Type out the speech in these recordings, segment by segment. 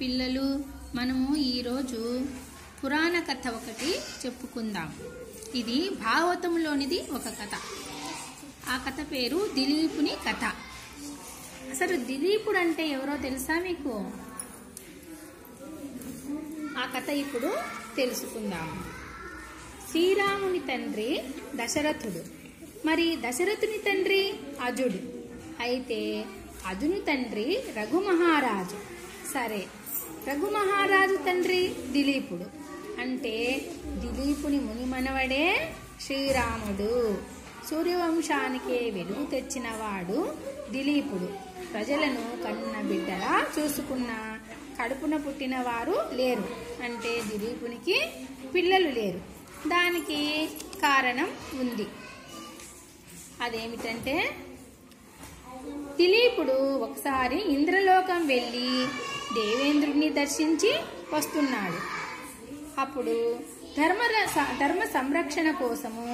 పిల్లలు, మనము ఈరోజు పురాణ కథ ఒకటి చెప్పుకుందాం. ఇది భాగవతంలోనిది ఒక కథ. ఆ కథ పేరు దిలీపుని కథ. అసలు దిలీపుడు అంటే ఎవరో తెలుసా మీకు? ఆ కథ ఇప్పుడు తెలుసుకుందాం. శ్రీరాముని తండ్రి దశరథుడు. మరి దశరథుని తండ్రి అజుడు. అయితే అజుని తండ్రి రఘుమహారాజు. సరే, రఘుమహారాజు తండ్రి దిలీపుడు. అంటే దిలీపుని మునిమనవడే శ్రీరాముడు. సూర్యవంశానికే వెలుగు తెచ్చినవాడు దిలీపుడు. ప్రజలను కన్న బిడ్డలా చూసుకున్న కడుపున పుట్టిన వారు లేరు. అంటే దిలీపునికి పిల్లలు లేరు. దానికి కారణం ఉంది. అదేమిటంటే, దిలీపుడు ఒకసారి ఇంద్రలోకం వెళ్ళి దేవేంద్రుడిని దర్శించి వస్తున్నాడు. అప్పుడు ధర్మ సంరక్షణ కోసము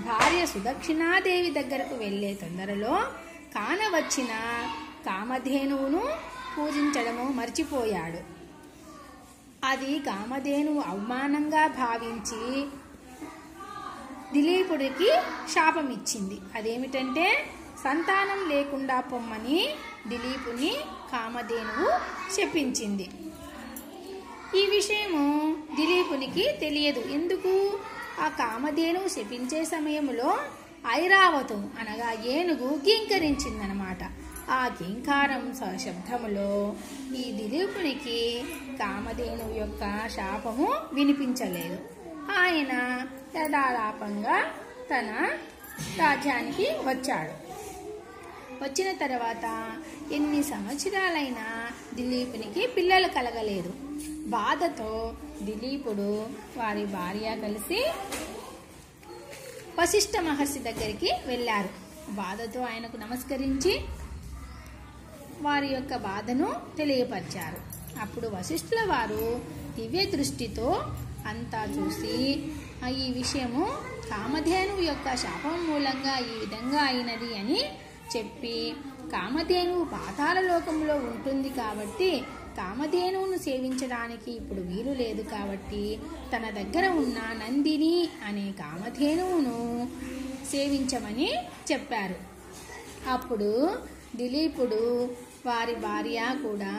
భార్య సుదక్షిణాదేవి దగ్గరకు వెళ్లే తొందరలో కానవచ్చిన కామధేనువును పూజించడము మర్చిపోయాడు. అది కామధేనువు అవమానంగా భావించి దిలీపుడికి శాపం ఇచ్చింది. అదేమిటంటే, సంతానం లేకుండా పొమ్మని దిలీపుని కామధేనువు శపించింది. ఈ విషయము దిలీపునికి తెలియదు. ఎందుకు? ఆ కామధేనువు శపించే సమయంలో ఐరావతం అనగా ఏనుగు గీంకరించిందనమాట. ఆ గీంకారం శబ్దములో ఈ దిలీపునికి కామధేనువు యొక్క శాపము వినిపించలేదు. ఆయన యథాలాపంగా తన రాజ్యానికి వచ్చాడు. వచ్చిన తర్వాత ఎన్ని సంవత్సరాలైనా దిలీపునికి పిల్లలు కలగలేదు. బాధతో దిలీపుడు వారి భార్య కలిసి వశిష్ఠ మహర్షి దగ్గరికి వెళ్ళారు. బాధతో ఆయనకు నమస్కరించి వారి యొక్క బాధను తెలియపరిచారు. అప్పుడు వశిష్ఠుల వారు దివ్య దృష్టితో అంతా చూసి ఈ విషయము కామధేనువు యొక్క శాపం మూలంగా ఈ విధంగా అయినది అని చెప్పి, కామధేనువు పాతాళ లోకంలో ఉంటుంది కాబట్టి కామధేనువును సేవించడానికి ఇప్పుడు వీలు లేదు కాబట్టి తన దగ్గర ఉన్న నందిని అనే కామధేనువును సేవించమని చెప్పారు. అప్పుడు దిలీపుడు వారి భార్య కూడా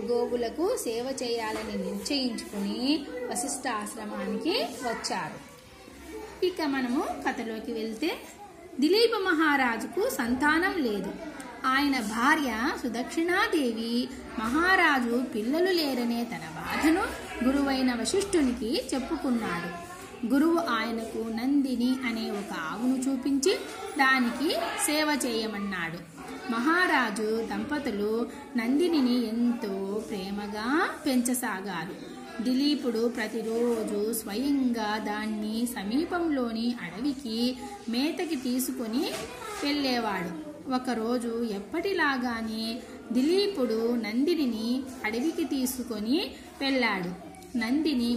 గోవులకు సేవ చేయాలని నిశ్చయించుకుని వశిష్ఠ ఆశ్రమానికి వచ్చారు. ఇక మనము కథలోకి వెళ్తే, దిలీప మహారాజుకు సంతానం లేదు. ఆయన భార్య సుదక్షిణాదేవి మహారాజు పిల్లలు లేరనే తన బాధను గురువైన వశిష్ఠునికి చెప్పుకున్నాడు. గురువు ఆయనకు నందిని అనే ఒక ఆవును చూపించి దానికి సేవ చేయమన్నాడు. మహారాజు దంపతులు నందినిని ఎంతో ప్రేమగా పెంచసాగారు. దిలీపుడు ప్రతిరోజు స్వయంగా దాన్ని సమీపంలోని అడవికి మేతకి తీసుకుని వెళ్ళేవాడు. ఒకరోజు ఎప్పటిలాగానే దిలీపుడు నందినిని అడవికి తీసుకొని వెళ్ళాడు. నందిని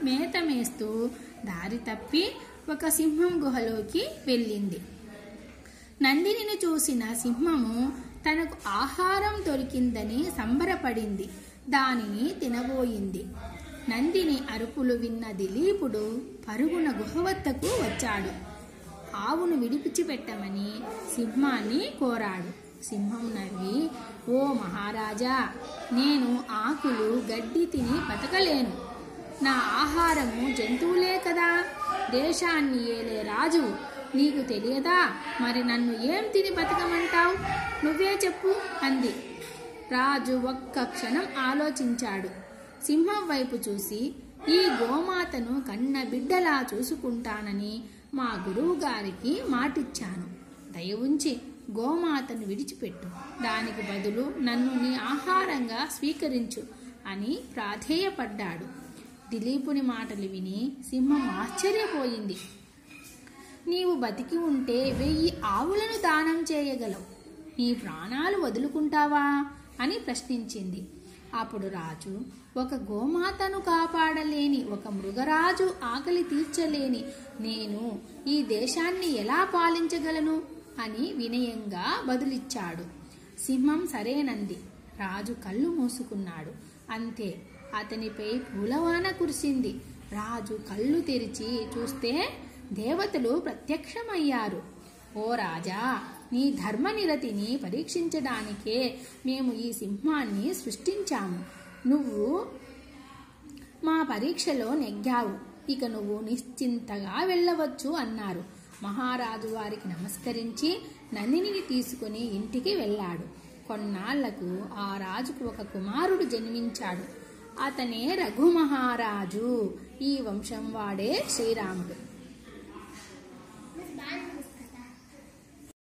మేత మేస్తూ దారి తప్పి ఒక సింహం గుహలోకి వెళ్ళింది. నందినిని చూసిన సింహము తనకు ఆహారం దొరికిందని సంబరపడింది. దానిని తినబోయింది. నందిని అరుపులు విన్న దిలీపుడు పరుగున గుహ వద్దకు వచ్చాడు. ఆవును విడిపించిపెట్టమని సింహాన్ని కోరాడు. సింహం నవ్వి, ఓ మహారాజా, నేను ఆకులు గడ్డి తిని బతకలేను. నా ఆహారము జంతువులే కదా. దేశాన్ని ఏలే రాజు, నీకు తెలియదా? మరి నన్ను ఏం తిని బతకమంటావు? నువ్వే చెప్పు అంది. రాజు ఒక్క క్షణం ఆలోచించాడు. సింహం వైపు చూసి, ఈ గోమాతను కన్న బిడ్డలా చూసుకుంటానని మా గురువు గారికి మాటిచ్చాను. దయ ఉంచి గోమాతను విడిచిపెట్టు. దానికి బదులు నన్ను నీ ఆహారంగా స్వీకరించు అని ప్రాధేయపడ్డాడు. దిలీపుని మాటలు విని సింహం ఆశ్చర్యపోయింది. నీవు బతికి ఉంటే 1000 ఆవులను దానం చేయగలవు. నీ ప్రాణాలు వదులుకుంటావా అని ప్రశ్నించింది. అప్పుడు రాజు, ఒక గోమాతను కాపాడలేని, ఒక మృగరాజు ఆకలి తీర్చలేని నేను ఈ దేశాన్ని ఎలా పాలించగలను అని వినయంగా బదులిచ్చాడు. సింహం సరేనంది. రాజు కళ్ళు మూసుకున్నాడు. అంతే, అతనిపై పూలవాన కురిసింది. రాజు కళ్ళు తెరిచి చూస్తే దేవతలు ప్రత్యక్షమయ్యారు. ఓ రాజా, నీ ధర్మనిరతిని పరీక్షించడానికే మేము ఈ సింహాన్ని సృష్టించాము. నువ్వు మా పరీక్షలో నెగ్గావు. ఇక నువ్వు నిశ్చింతగా వెళ్ళవచ్చు అన్నారు. మహారాజు వారికి నమస్కరించి నందినిని తీసుకుని ఇంటికి వెళ్ళాడు. కొన్నాళ్లకు ఆ రాజుకు ఒక కుమారుడు జన్మించాడు. అతనే రఘుమహారాజు. ఈ వంశం వాడే శ్రీరాముడు.